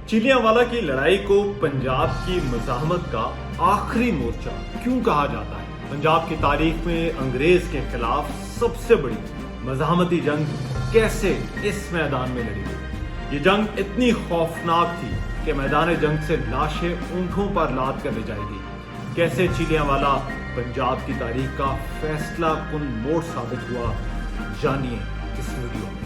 चिलियांवाला की लड़ाई को पंजाब की मज़ाहमत का आखिरी मोर्चा क्यों कहा जाता है? पंजाब की तारीख में अंग्रेज के खिलाफ सबसे बड़ी मज़ाहमती जंग कैसे इस मैदान में लड़ी गई? ये जंग इतनी खौफनाक थी कि मैदान जंग से लाशें ऊंटों पर लाद कर ले जाई गई। कैसे चिलियांवाला पंजाब की तारीख का फैसला कुन मोड़ साबित हुआ, जानिए इस वीडियो में।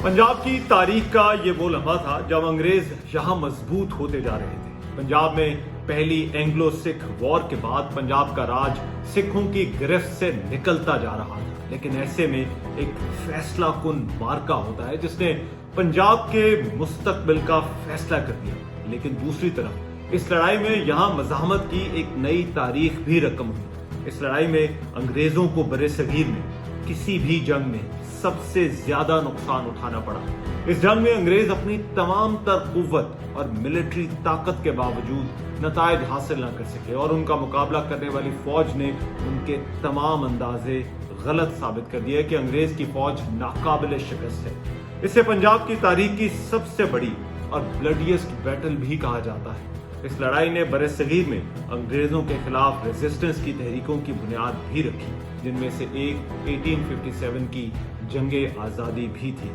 पंजाब की तारीख का ये वो लम्हा था जब अंग्रेज यहाँ मजबूत होते जा रहे थे। पंजाब में पहली एंग्लो सिख वॉर के बाद पंजाब का राज सिखों की गिरफ्त से निकलता जा रहा था, लेकिन ऐसे में एक फैसला कुन मार्का होता है जिसने पंजाब के मुस्तकबिल का फैसला कर दिया। लेकिन दूसरी तरफ इस लड़ाई में यहाँ मज़ाहमत की एक नई तारीख भी रकम हुई। इस लड़ाई में अंग्रेजों को बरे-सगीर में किसी भी जंग में सबसे ज्यादा नुकसान उठाना पड़ा। इस जंग में अंग्रेज अपनी तमाम तर कुव्वत और मिलिट्री ताकत के बावजूद नतायज हासिल न कर सके और उनका मुकाबला करने वाली फौज ने उनके तमाम अंदाजे गलत साबित कर दिए कि अंग्रेज की फौज नाकाबिल शिकस्त है। इसे पंजाब की तारीख की सबसे बड़ी और ब्लडीएस्ट बैटल भी कहा जाता है। इस लड़ाई ने बरे-सगीर में अंग्रेजों के खिलाफ रेजिस्टेंस की तहरीकों की बुनियाद भी रखी, जिनमें से एक 1857 की जंगे आजादी भी थी।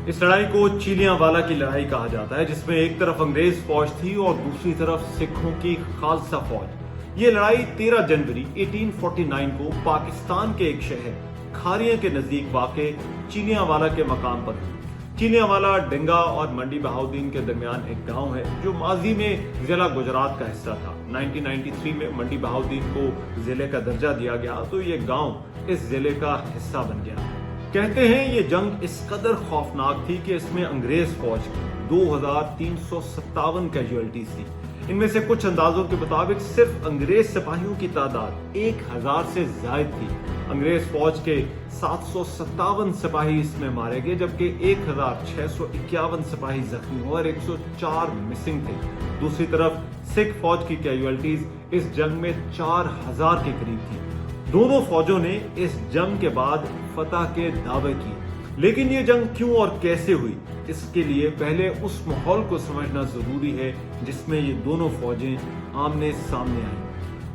इस लड़ाई को चिलियांवाला की लड़ाई कहा जाता है, जिसमें एक तरफ अंग्रेज फौज थी और दूसरी तरफ सिखों की खालसा फौज। ये लड़ाई 13 जनवरी 1849 को पाकिस्तान के एक शहर खारिया के नजदीक वाक़े चिलियांवाला के मकाम पर हुई। चिलियांवाला डेंगा और मंडी बहाउद्दीन के दरमियान एक गांव है जो माजी में जिला गुजरात का हिस्सा था। 1993 में मंडी बहाउद्दीन को जिले का दर्जा दिया गया तो ये गांव इस जिले का हिस्सा बन गया। कहते हैं ये जंग इस कदर खौफनाक थी कि इसमें अंग्रेज फौज की 2357 कैजुअलिटीज थी। इनमें से कुछ अंदाजों के मुताबिक सिर्फ अंग्रेज सिपाहियों की तादाद 1000 से ज्यादा थी। अंग्रेज फौज के 757 सिपाही इसमें मारे गए, जबकि 1651 सिपाही जख्मी हुए और 104 मिसिंग थे। दूसरी तरफ सिख फौज की कैजुअलिटीज इस जंग में 4000 के करीब थी। दोनों फौजों ने इस जंग के बाद फतह के दावे किए, लेकिन ये जंग क्यों और कैसे हुई, इसके लिए पहले उस माहौल को समझना जरूरी है जिसमें ये दोनों फौजें आमने सामने आई।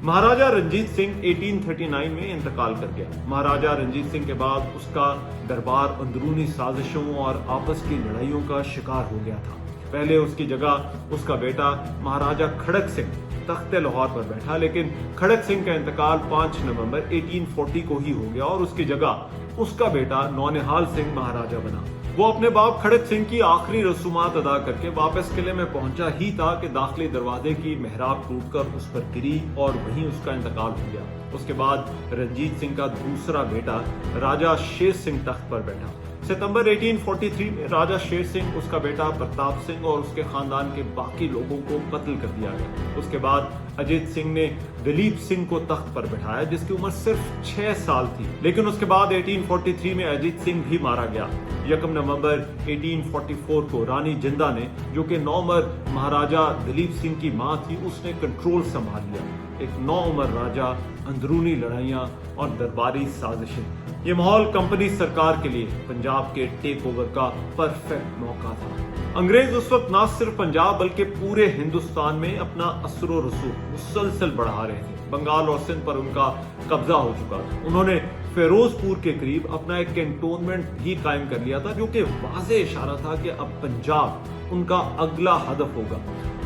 महाराजा रंजीत सिंह 1839 में इंतकाल कर गया। महाराजा रंजीत सिंह के बाद उसका दरबार अंदरूनी साजिशों और आपस की लड़ाइयों का शिकार हो गया था। पहले उसकी जगह उसका बेटा महाराजा खड़क सिंह तख्ते लाहौर पर बैठा, लेकिन खड़क सिंह का इंतकाल 5 नवंबर 1840 को ही हो गया और उसकी जगह उसका बेटा नौनिहाल सिंह महाराजा बना। वो अपने बाप खड़क सिंह की आखिरी रसूमात अदा करके वापस किले में पहुंचा ही था कि दाखिली दरवाजे की मेहराब टूटकर उस पर गिरी और वहीं उसका इंतकाल हो गया। उसके बाद रंजीत सिंह का दूसरा बेटा राजा शेर सिंह तख्त पर बैठा। सितंबर 1843 में राजा शेर सिंह, उसका बेटा प्रताप सिंह और उसके खानदान के बाकी लोगों को कत्ल कर दिया गया। उसके बाद अजीत सिंह ने दलीप सिंह को तख्त पर बैठाया, जिसकी उम्र सिर्फ 6 साल थी। लेकिन उसके बाद 1843 में अजीत सिंह भी मारा गया। 1 नवंबर 1844 को रानी जिंदा ने, जो कि नौउम्र महाराजा दलीप सिंह की मां थी, उसने कंट्रोल संभाल लिया। एक नौउम्र राजा, अंदरूनी लड़ाइयां और दरबारी साजिशें। ये माहौल कंपनी सरकार के लिए पंजाब के टेक ओवर का परफेक्ट मौका था। अंग्रेज उस वक्त न सिर्फ पंजाब बल्कि पूरे हिंदुस्तान में अपना असर और रसूख मुसलसल बढ़ा रहे थे। बंगाल और सिंध पर उनका कब्जा हो चुका था। उन्होंने फिरोजपुर के करीब अपना एक कैंटोनमेंट भी कायम कर लिया था, जो कि वाज़े इशारा था कि अब पंजाब उनका अगला हदफ होगा।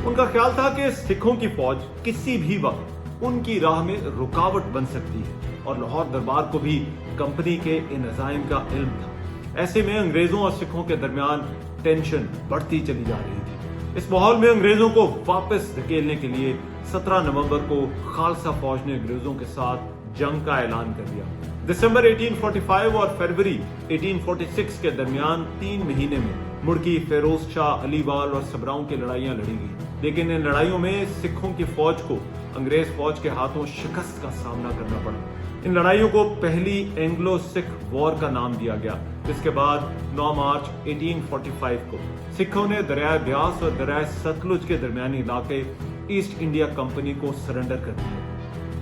उनका ख्याल था कि सिखों की फौज किसी भी वक्त उनकी राह में रुकावट बन सकती है और लाहौर दरबार को भी कंपनी के इन अज़ाइम का इल्म था। ऐसे में अंग्रेजों और सिखों के दरमियान टेंशन बढ़ती चली जा रही थी। इस माहौल में अंग्रेजों को वापस धकेलने के लिए 17 नवंबर को खालसा फौज ने अंग्रेजों के साथ जंग का ऐलान कर दिया। दिसंबर 1845 और फरवरी 1846 के दरमियान 3 महीने में मुड़की, फेरोज शाह, अलीवाल और सबराओं की लड़ाइयां लड़ी गई, लेकिन इन लड़ाइयों में सिखों की फौज को अंग्रेज फौज के हाथों शिकस्त का सामना करना पड़ा। इन लड़ाइयों को पहली एंग्लो सिख वॉर का नाम दिया गया, जिसके बाद 9 मार्च 1845 को सिखों ने दरियाए ब्यास और दरियाए सतलुज के दरमियानी इलाके ईस्ट इंडिया कंपनी को सरेंडर कर दिया।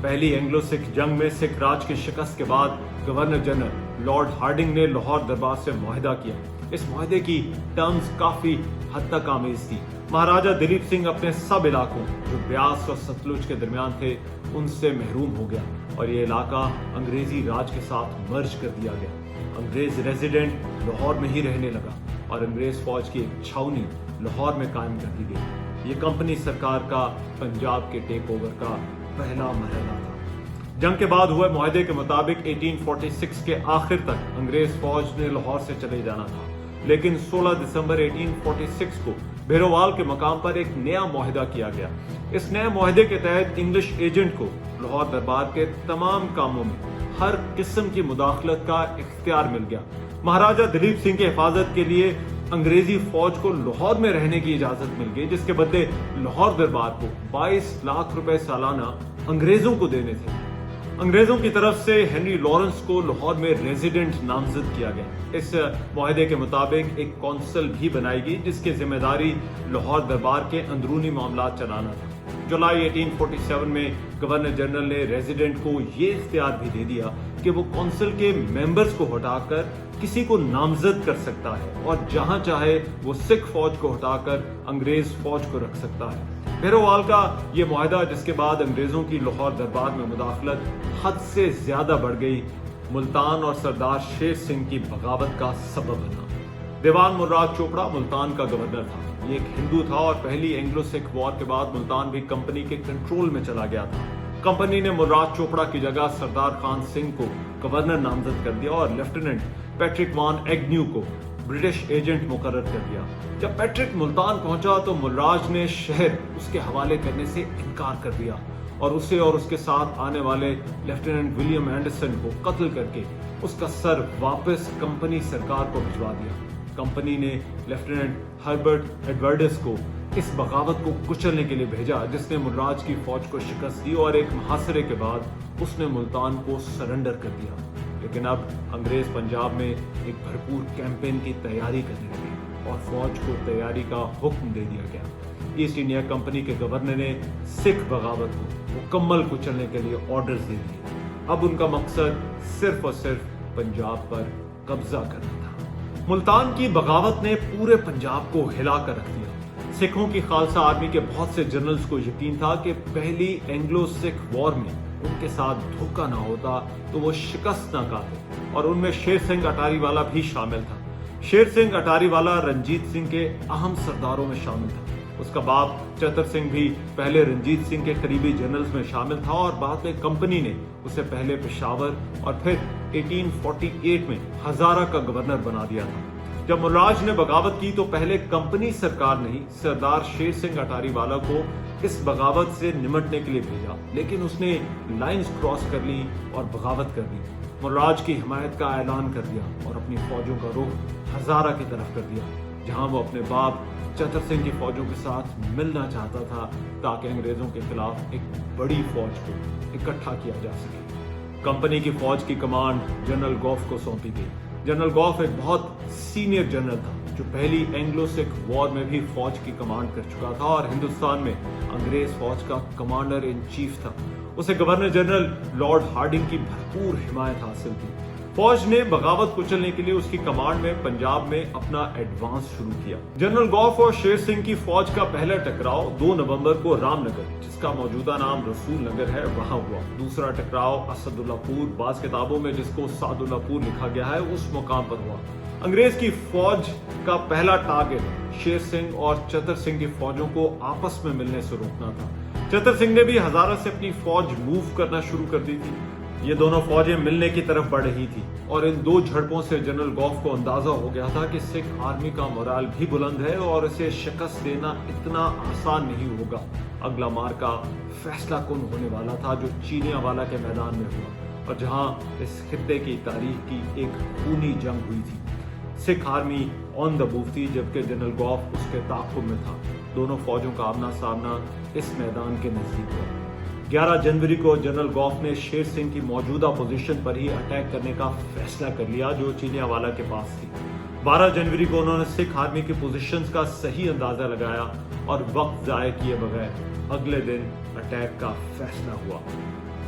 पहली एंग्लो सिख जंग में सिख राज की शिकस्त के बाद गवर्नर जनरल लॉर्ड हार्डिंग ने लाहौर दरबार से मुआहदा किया। इस मुआहदे की टर्म्स काफी हद तक आमेज थी। महाराजा दिलीप सिंह अपने सब इलाकों जो ब्यास और सतलुज के दरमियान थे उनसे महरूम हो गया और ये इलाका अंग्रेजी राज के साथ मर्ज कर दिया गया। अंग्रेज रेजिडेंट लाहौर में ही रहने लगा और अंग्रेज फौज की एक छावनी लाहौर में कायम कर दी गई। ये कंपनी सरकार का पंजाब के टेक ओवर का पहला मरहला था। जंग के बाद हुए मुआहदे के मुताबिक 1846 के आखिर तक अंग्रेज फौज ने लाहौर से चले जाना था, लेकिन 16 दिसंबर 1846 को भेरोवाल के मकाम पर एक नया मुआहदा किया गया। इस नए मुआहदे के तहत इंग्लिश एजेंट को लाहौर दरबार के तमाम कामों में हर किस्म की मुदाखलत का इख्तियार मिल गया। महाराजा दिलीप सिंह की हिफाजत के लिए अंग्रेजी फौज को लाहौर में रहने की इजाजत मिल गई, जिसके बदले लाहौर दरबार को 22 लाख रुपए सालाना अंग्रेजों को देने थे। अंग्रेजों की तरफ से हेनरी लॉरेंस को लाहौर में रेजिडेंट नामजद किया गया। इस मुआहदे के मुताबिक एक कौंसिल भी बनाई गई जिसकी जिम्मेदारी लाहौर दरबार के अंदरूनी मामला चलाना था। जुलाई 1847 में गवर्नर जनरल ने रेजिडेंट को ये इख्तियार भी दे दिया कि वो कौंसिल के मेंबर्स को हटाकर किसी को नामजद कर सकता है और जहां चाहे वो सिख फौज को हटाकर अंग्रेज फौज को रख सकता है। भेरोवाल का ये मुआहदा, जिसके बाद अंग्रेजों की लाहौर दरबार में मुदाखलत हद से ज्यादा बढ़ गई, मुल्तान और सरदार शेर सिंह की बगावत का सबब बना। दीवान मुर्राद चोपड़ा मुल्तान का गवर्नर था। ये एक हिंदू था और पहली एंग्लो सिख वॉर के बाद मुल्तान भी कंपनी के कंट्रोल में चला गया था। कंपनी ने मुर्राद चोपड़ा की जगह सरदार खान सिंह को गवर्नर नामजद कर दिया और लेफ्टिनेंट पैट्रिक वॉन एग्न्यू को ब्रिटिश एजेंट मुकर्रर कर दिया। जब पैट्रिक मुल्तान पहुंचा तो मुर्राज ने शहर उसके हवाले करने से इनकार कर दिया और उसे और उसके साथ आने वाले लेफ्टिनेंट विलियम एंडरसन को कत्ल करके उसका सर वापस कंपनी सरकार को भिजवा दिया। कंपनी ने लेफ्टिनेंट हर्बर्ट एडवर्डस को इस बगावत को कुचलने के लिए भेजा, जिसने मुर्राज की फौज को शिकस्त दी और एक मुहासरे के बाद उसने मुल्तान को सरेंडर कर दिया। लेकिन अब अंग्रेज पंजाब में एक भरपूर कैंपेन की तैयारी करने लगे और फौज को तैयारी का हुक्म दे दिया गया। ईस्ट इंडिया कंपनी के गवर्नर ने सिख बगावत को मुकम्मल कुचलने के लिए ऑर्डर्स दे दिए। अब उनका मकसद सिर्फ और सिर्फ पंजाब पर कब्जा करना था। मुल्तान की बगावत ने पूरे पंजाब को हिला कर रख दिया। सिखों की खालसा आर्मी के बहुत से जनरल्स को यकीन था कि पहली एंग्लो सिख वॉर में उनके साथ धोखा ना होता तो वो शिकस्त ना खाते, और उनमें शेर सिंह अटारीवाला भी शामिल था। शेर सिंह अटारीवाला रंजीत सिंह के अहम सरदारों में शामिल था। उसका बाप चतर सिंह भी पहले रंजीत सिंह के करीबी जनरल्स में शामिल था और बाद में कंपनी ने उसे पहले पेशावर और फिर 1848 में हजारा का गवर्नर बना दिया था। जब मुर्राज ने बगावत की तो पहले कंपनी सरकार ने ही सरदार शेर सिंह अटारीवाला को इस बगावत से निमटने के लिए भेजा, लेकिन उसने लाइंस क्रॉस कर ली और बगावत कर दी। मुर्राज की हिमायत का ऐलान कर दिया और अपनी फौजों का रुख हजारा की तरफ कर दिया, जहां वो अपने बाप चतर सिंह की फौजों के साथ मिलना चाहता था ताकि अंग्रेजों के खिलाफ एक बड़ी फौज को इकट्ठा किया जा सके। कंपनी की फौज की कमांड जनरल गॉफ को सौंपी गई। जनरल गॉफ एक बहुत सीनियर जनरल था जो पहली एंग्लो सिख वॉर में भी फौज की कमांड कर चुका था और हिंदुस्तान में अंग्रेज फौज का कमांडर इन चीफ था। उसे गवर्नर जनरल लॉर्ड हार्डिंग की भरपूर हिमायत हासिल थी। फौज ने बगावत कुचलने के लिए उसकी कमांड में पंजाब में अपना एडवांस शुरू किया। जनरल गॉफ और शेर सिंह की फौज का पहला टकराव 2 नवंबर को रामनगर, जिसका मौजूदा नाम रसूल नगर है, वहां हुआ। दूसरा टकराव असदुल्लापुर, बाज किताबों में जिसको सादुल्लापुर लिखा गया है, उस मुकाम पर हुआ। अंग्रेज की फौज का पहला टारगेट शेर सिंह और चतर सिंह की फौजों को आपस में मिलने से रोकना था। चतर सिंह ने भी हजारा से अपनी फौज मूव करना शुरू कर दी थी। ये दोनों फौजें मिलने की तरफ बढ़ रही थी और इन दो झड़पों से जनरल गॉफ को अंदाजा हो गया था कि सिख आर्मी का मोराल भी बुलंद है और इसे शिकस्त देना इतना आसान नहीं होगा। अगला मार्का फैसला कुन होने वाला था जो चीनियावाला के मैदान में हुआ और जहां इस खित्ते की तारीख की एक खूनी जंग हुई थी। Sikh army on the move थी, जबकि जनरल गॉफ उसके ताक़ुब में था। दोनों फौजों का आमना सामना इस मैदान के नजदीक हुआ। 11 जनवरी को जनरल गॉफ ने शेर सिंह की मौजूदा पोजीशन पर ही अटैक करने का फैसला कर लिया जो चिलियांवाला के पास थी। 12 जनवरी को उन्होंने सिख आर्मी की पोजीशंस का सही अंदाजा लगाया और वक्त जाया किए बगैर अगले दिन अटैक का फैसला हुआ।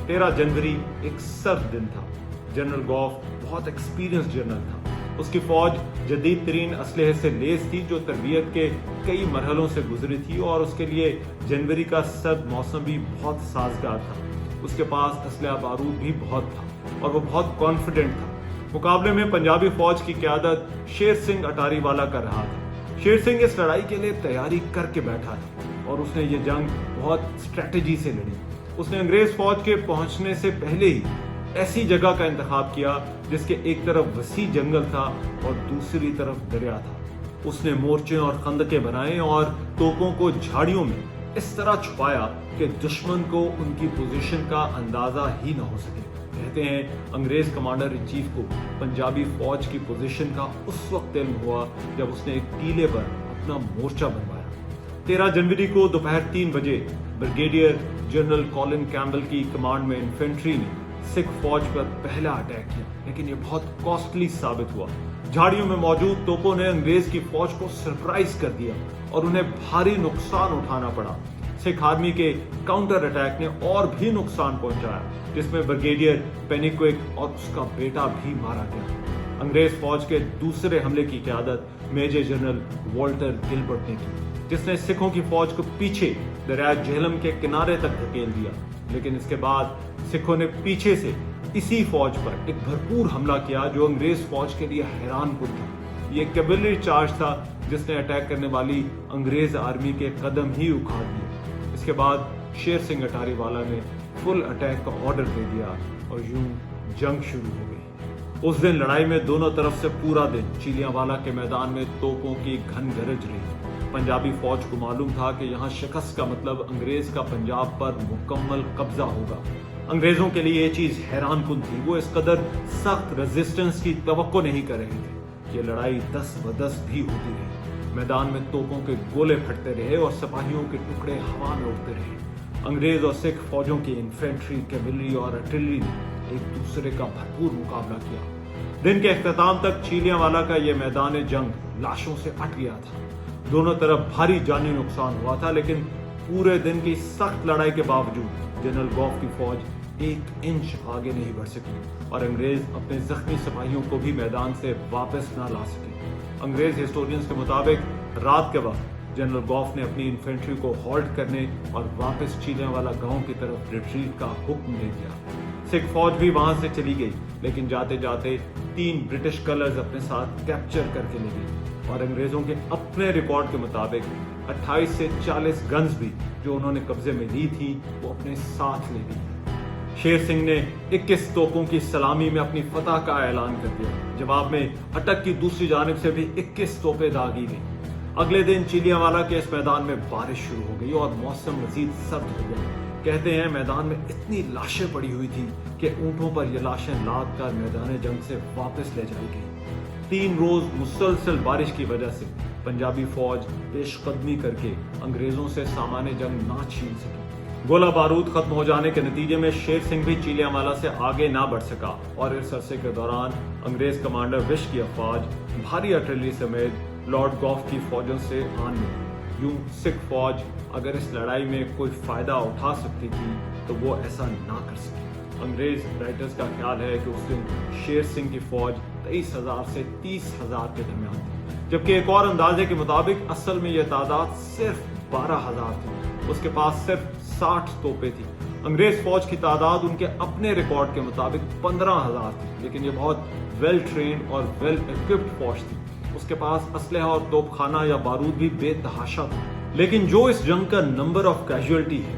13 जनवरी एक सर्द दिन था। जनरल गॉफ बहुत एक्सपीरियंस जनरल था। उसकी फौज जदीद तरीन असलहे से लेस थी जो तरबियत के कई मरहलों से गुजरी थी और उसके लिए जनवरी का सर्द मौसम भी बहुत साजगार था। उसके पास असलहा बारूद भी बहुत था और वो बहुत कॉन्फिडेंट था। मुकाबले में पंजाबी फौज की क़यादत शेर सिंह अटारी वाला कर रहा था। शेर सिंह इस लड़ाई के लिए तैयारी करके बैठा था और उसने ये जंग बहुत स्ट्रेटेजी से लड़ी। उसने अंग्रेज फौज के पहुंचने से पहले ही ऐसी जगह का इंतखाब किया जिसके एक तरफ वसी जंगल था और दूसरी तरफ दरिया था। उसने मोर्चे और खंदके बनाए और तोपों को झाड़ियों में इस तरह छुपाया कि दुश्मन को उनकी पोजीशन का अंदाजा ही न हो सके। कहते हैं अंग्रेज कमांडर इन चीफ को पंजाबी फौज की पोजीशन का उस वक्त इल्म हुआ जब उसने एक टीले पर अपना मोर्चा बनवाया। 13 जनवरी को दोपहर 3 बजे ब्रिगेडियर जनरल कॉलिन कैम्बल की कमांड में इन्फेंट्री ने सिख फौज पर पहला अटैक किया, लेकिन यह बहुत कॉस्टली साबित हुआ। झाड़ियों में मौजूद तोपों ने अंग्रेज की फौज को सरप्राइज कर दिया और उन्हें भारी नुकसान उठाना पड़ा। सिख आर्मी के काउंटर अटैक ने और भी नुकसान पहुंचाया, जिसमें ब्रिगेडियर पेनिक्विक और उसका बेटा भी मारा गया। अंग्रेज फौज के दूसरे हमले की क़यादत मेजर जनरल वॉल्टर गिलबर्ट ने की, जिसने सिखों की फौज को पीछे दरिया झेलम के किनारे तक धकेल दिया। लेकिन इसके बाद सिखों ने पीछे से इसी फौज पर एक भरपूर हमला किया जो अंग्रेज फौज के लिए हैरान कुन था। ये कैवेलरी चार्ज था जिसने अटैक करने वाली अंग्रेज आर्मी के कदम ही उखाड़ दिए। इसके बाद शेर सिंह अटारी वाला ने फुल अटैक का ऑर्डर दे दिया और यूं जंग शुरू हो गई। उस दिन लड़ाई में दोनों तरफ से पूरा दिन चिलियांवाला के मैदान में तोपों की घन गरज रही। पंजाबी फौज को मालूम था कि यहाँ शिकस्त का मतलब अंग्रेज का पंजाब पर मुकम्मल कब्जा होगा। अंग्रेजों के लिए ये चीज हैरान कुन थी। वो इस कदर सख्त रेजिस्टेंस की तवक्को नहीं कर रहे थे। ये लड़ाई 10 ब-10 भी होती रही। मैदान में तोपों के गोले फटते रहे और सिपाहियों के टुकड़े हवा में उड़ते रहे। अंग्रेज और सिख फौजों की इन्फेंट्री, कैवेलरी और आर्टिलरी ने एक दूसरे का भरपूर मुकाबला किया। दिन के इख्तिताम तक चिलियांवाला का यह मैदान जंग लाशों से अट गया था। दोनों तरफ भारी जानी नुकसान हुआ था, लेकिन पूरे दिन की सख्त लड़ाई के बावजूद जनरल गॉफ की फौज 1 इंच आगे नहीं बढ़ सकी और अंग्रेज अपने जख्मी सिपाहियों को भी मैदान से वापस न ला सके। अंग्रेज हिस्टोरियंस के मुताबिक रात के वक्त जनरल गॉफ ने अपनी इन्फेंट्री को हॉल्ट करने और वापस चिलियांवाला गांव की तरफ रिट्रीट का हुक्म दे दिया। सिख फौज भी वहां से चली गई, लेकिन जाते जाते 3 ब्रिटिश कलर्स अपने साथ कैप्चर करके ले गई और अंग्रेजों के अपने रिकॉर्ड के मुताबिक 28 से 40 गन्स भी जो उन्होंने कब्जे में ली थी वो अपने साथ ले गई। शेर सिंह ने 21 तोपों की सलामी में अपनी फतह का ऐलान कर दिया। जवाब में अटक की दूसरी जानिब से भी 21 तोपें दागी गई। अगले दिन चिलियांवाला के इस मैदान में बारिश शुरू हो गई और मौसम मजीद सर्द हो गया। कहते हैं मैदान में इतनी लाशें पड़ी हुई थी कि ऊंटों पर ये लाशें लाद कर मैदान जंग से वापस ले जाई गई। 3 रोज मुसलसल बारिश की वजह से पंजाबी फौज पेशकदमी करके अंग्रेजों से सामान्य जंग ना छीन सकी। गोला बारूद खत्म हो जाने के नतीजे में शेर सिंह भी चिलियांवाला से आगे ना बढ़ सका और इस अरसे के दौरान अंग्रेज कमांडर विश की अफवाज भारी आर्टिलरी समेत लॉर्ड गॉफ की फौजों से आन मिली। यूं सिख फौज अगर इस लड़ाई में कोई फायदा उठा सकती थी तो वो ऐसा ना कर सकी। अंग्रेज राइटर्स का ख्याल है कि उस दिन शेर सिंह की फौज 23,000 से 30,000 के दरमियान थी, जबकि एक और अंदाजे के मुताबिक असल में यह तादाद सिर्फ 12,000 थी। उसके पास सिर्फ 60 तोपें थी। अंग्रेज फौज की तादाद उनके अपने रिकॉर्ड के मुताबिक 15,000 थी, लेकिन ये बहुत वेल ट्रेन्ड और वेल इक्विप्ड फौज थी। उसके पास असलहा और तोपखाना या बारूद भी बेतहाशा था। लेकिन जो इस जंग का नंबर ऑफ कैजुअलिटी है,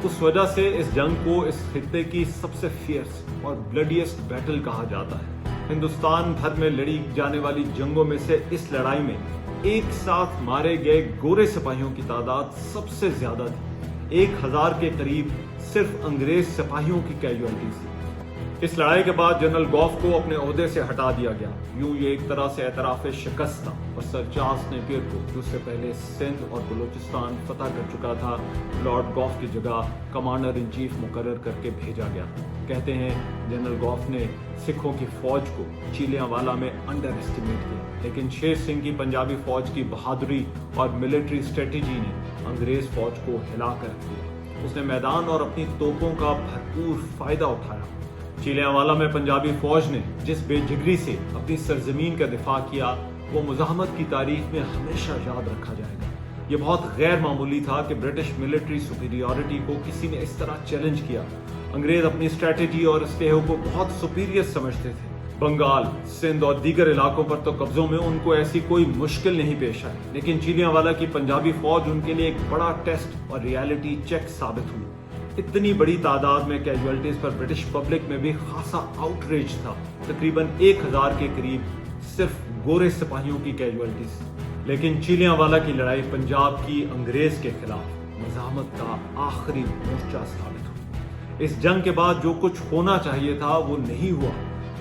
उस वजह से इस जंग को इस खित्ते की सबसे फियर्स और ब्लडीएस्ट बैटल कहा जाता है। हिंदुस्तान भर में लड़ी जाने वाली जंगों में से इस लड़ाई में एक साथ मारे गए गोरे सिपाहियों की तादाद सबसे ज्यादा थी। 1,000 के करीब सिर्फ अंग्रेज सिपाहियों की कैजुअलिटी थी। اس لڑائی کے بعد جنرل گوف کو اپنے عہدے سے ہٹا دیا گیا. یوں یہ ایک طرح سے اعتراف شکست تھا اور سر چارلس نیپیر کو جو اس سے پہلے سندھ اور بلوچستان فتح کر چکا تھا لارڈ گوف کی جگہ کمانڈر ان چیف مقرر کر کے بھیجا گیا. کہتے ہیں جنرل گوف نے سکھوں کی فوج کو چیلیانوالا میں انڈر اسٹیمیٹ کیا، لیکن شیر سنگھ کی پنجابی فوج کی بہادری اور ملٹری اسٹریٹجی نے انگریز فوج کو ہلا کر رکھ دیا. اس نے میدان اور اپنی توپوں کا بھرپور فائدہ اٹھایا. چیلیانوالا میں پنجابی فوج نے جس بے جگری سے اپنی سرزمین کا دفاع کیا وہ مزاحمت کی تاریخ میں ہمیشہ یاد رکھا جائے گا. یہ بہت غیر معمولی تھا کہ برٹش ملٹری سپیریورٹی کو کسی نے اس طرح چیلنج کیا. انگریز اپنی اسٹریٹجی اور اسلحوں کو بہت سپیریئر سمجھتے تھے. بنگال، سندھ اور دیگر علاقوں پر تو قبضوں میں ان کو ایسی کوئی مشکل نہیں پیش آئی، لیکن چیلیانوالا کی پنجابی فوج ان کے لیے ایک بڑا ٹیسٹ اور ریالٹی چیک ثابت ہوئی. اتنی بڑی تعداد میں کیجوالٹیز پر برٹش پبلک میں بھی خاصا آؤٹریج تھا. تقریباً 1000 کے قریب صرف گورے سپاہیوں کی کیجوالٹیز. لیکن چیلیانوالا کی لڑائی پنجاب کی انگریز کے خلاف مزاحمت کا آخری مورچہ ثابت ہوئی. اس جنگ کے بعد جو کچھ ہونا چاہیے تھا وہ نہیں ہوا.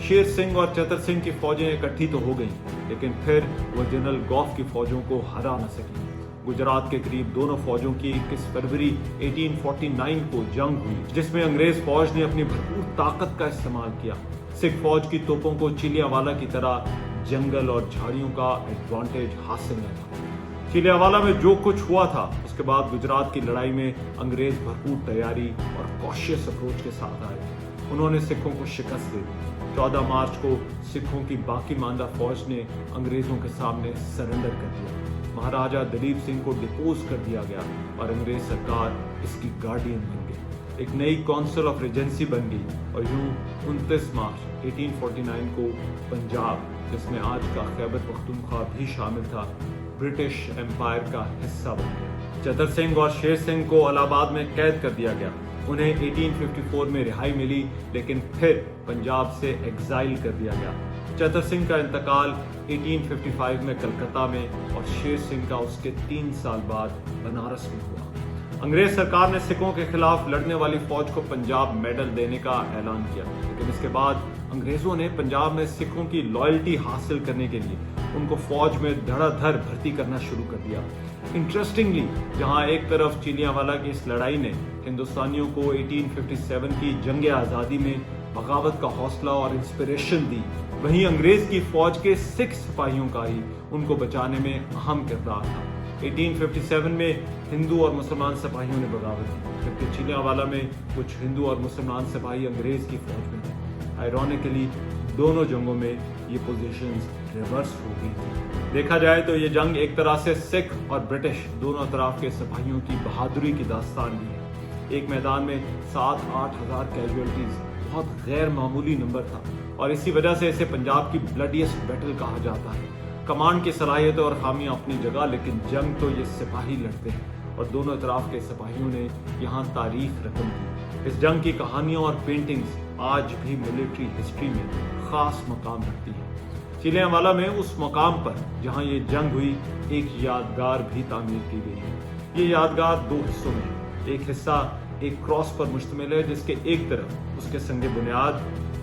شیر سنگھ اور چتر سنگھ کی فوجیں اکٹھی تو ہو گئیں، لیکن پھر وہ جنرل گوف کی فوجوں کو ہرا نہ سکی. گجرات کے قریب دونوں فوجوں کی 21 فروری 1849 کو جنگ ہوئی، جس میں انگریز فوج نے اپنی بھرپور طاقت کا استعمال کیا. سکھ فوج کی توپوں کو چیلیانوالا کی طرح جنگل اور جھاڑیوں کا ایڈوانٹیج حاصل نہ تھا. چیلیانوالا میں جو کچھ ہوا تھا اس کے بعد گجرات کی لڑائی میں انگریز بھرپور تیاری اور کوشش اپروچ کے ساتھ آئے. انہوں نے سکھوں کو شکست دے دی. 14 مارچ کو سکھوں کی باقی ماندہ فوج نے انگریزوں کے سامنے سرنڈر کر دیا. مہاراجہ دلیپ سنگھ کو ڈپوز کر دیا گیا اور انگریز سرکار اس کی گارڈین بن گئی. ایک نئی کونسل آف ریجنسی بن گئی اور یوں 29 مارچ 1849 کو پنجاب، جس میں آج کا خیبر پختونخوا بھی شامل تھا، برٹش امپائر کا حصہ بن گیا. چتر سنگھ اور شیر سنگھ کو الہ آباد میں قید کر دیا گیا. انہیں 1854 میں رہائی ملی، لیکن پھر پنجاب سے ایگزائل کر دیا گیا. چتر سنگھ کا انتقال 1855 میں کلکتہ میں اور شیر سنگھ کا اس کے 3 سال بعد بنارس میں ہوا. انگریز سرکار نے سکھوں کے خلاف لڑنے والی فوج کو پنجاب میڈل دینے کا اعلان کیا، لیکن اس کے بعد انگریزوں نے پنجاب میں سکھوں کی لائلٹی حاصل کرنے کے لیے ان کو فوج میں دھڑا دھڑ بھرتی کرنا شروع کر دیا. انٹرسٹنگلی، جہاں ایک طرف چیلیانوالا کی اس لڑائی نے ہندوستانیوں کو 1857 کی جنگ آزادی میں بغاوت کا حوصلہ اور انسپریشن دی، وہیں انگریز کی فوج کے سکھ سپاہیوں کا ہی ان کو بچانے میں اہم کردار تھا. 1857 میں ہندو اور مسلمان سپاہیوں نے بغاوت کی، جبکہ چیلیانوالا میں کچھ ہندو اور مسلمان سپاہی انگریز کی فوج میں تھے. آئرونیکلی دونوں جنگوں میں یہ پوزیشنز ریورس ہو گئی تھی. دیکھا جائے تو یہ جنگ ایک طرح سے سکھ اور برٹش دونوں اطراف کے سپاہیوں کی بہادری کی داستان بھی ہے. ایک میدان میں 7-8 ہزار کیجوالٹیز بہت غیر معمولی نمبر تھا اور اسی وجہ سے اسے پنجاب کی بلڈیسٹ بیٹل کہا جاتا ہے. کمانڈ کی صلاحیتیں اور خامیاں اپنی جگہ، لیکن جنگ تو یہ سپاہی لڑتے ہیں اور دونوں اطراف کے سپاہیوں نے یہاں تاریخ رقم کی. اس جنگ کی کہانیاں اور پینٹنگز آج بھی ملٹری ہسٹری میں خاص مقام رکھتی ہیں. چیلیانوالا میں اس مقام پر جہاں یہ جنگ ہوئی ایک یادگار بھی تعمیر کی گئی ہے. یہ یادگار 2 حصوں میں ہے. ایک حصہ ایک کراس پر مشتمل ہے جس کے ایک طرف اس کے سنگ بنیاد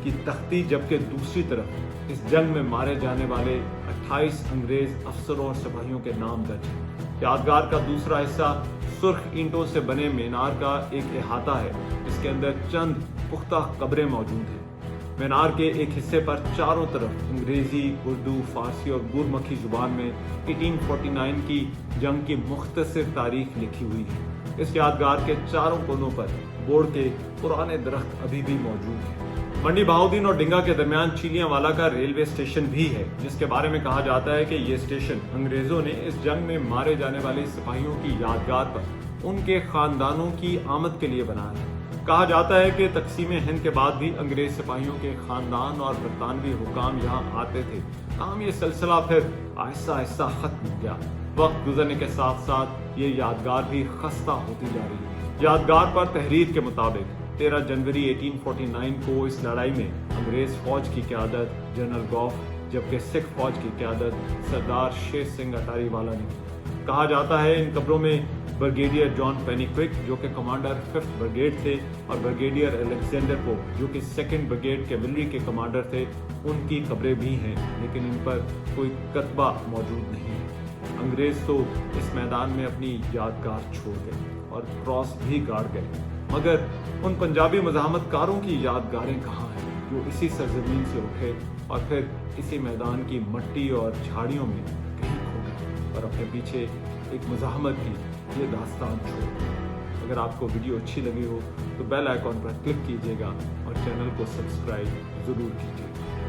کی تختی، جبکہ دوسری طرف اس جنگ میں مارے جانے والے 28 انگریز افسروں اور سپاہیوں کے نام درج ہیں. یادگار کا دوسرا حصہ سرخ اینٹوں سے بنے مینار کا ایک احاطہ ہے جس کے اندر چند پختہ قبریں موجود ہیں. مینار کے ایک حصے پر چاروں طرف انگریزی، اردو، فارسی اور گورمکھی زبان میں 1849 کی جنگ کی مختصر تاریخ لکھی ہوئی ہے. اس یادگار کے چاروں کونوں پر بوڑ کے پرانے درخت ابھی بھی موجود ہیں. منڈی بہاؤدین اور ڈنگا کے درمیان چیلیانوالا کا ریلوے اسٹیشن بھی ہے، جس کے بارے میں کہا جاتا ہے کہ یہ اسٹیشن انگریزوں نے اس جنگ میں مارے جانے والے سپاہیوں کی یادگار پر ان کے خاندانوں کی آمد کے لیے بنایا ہے. کہا جاتا ہے کہ تقسیم ہند کے بعد بھی انگریز سپاہیوں کے خاندان اور برطانوی حکام یہاں آتے تھے. تاہم یہ سلسلہ پھر آہستہ آہستہ ختم ہو گیا. وقت گزرنے کے ساتھ ساتھ یہ یادگار بھی خستہ ہوتی جا رہی ہے. یادگار پر تحریر کے مطابق 13 جنوری 1849 کو اس لڑائی میں انگریز فوج کی قیادت جنرل گوف، جبکہ سکھ فوج کی قیادت سردار شیر سنگھ اٹاری والا نے کی. کہا جاتا ہے ان قبروں میں ब्रिगेडियर जॉन पेनिक्विक जो कि कमांडर 5th ब्रिगेड थे और ब्रिगेडियर अलेक्जेंडर पोप जो कि 2nd ब्रिगेड कैवलरी के कमांडर थे, उनकी कब्रें भी हैं, लेकिन इन पर कोई कतबा मौजूद नहीं है। अंग्रेज तो इस मैदान में अपनी यादगार छोड़ गए और क्रॉस भी गाड़ गए, मगर उन पंजाबी मज़ाहमतकारों की यादगारें कहाँ हैं जो इसी सरजमीन से उठे और फिर इसी मैदान की मट्टी और झाड़ियों में कहीं खो गए और अपने पीछे एक मज़ाहमत की ये दास्तान छोड़ गए। अगर आपको वीडियो अच्छी लगी हो तो बेल आइकॉन पर क्लिक कीजिएगा और चैनल को सब्सक्राइब ज़रूर कीजिएगा।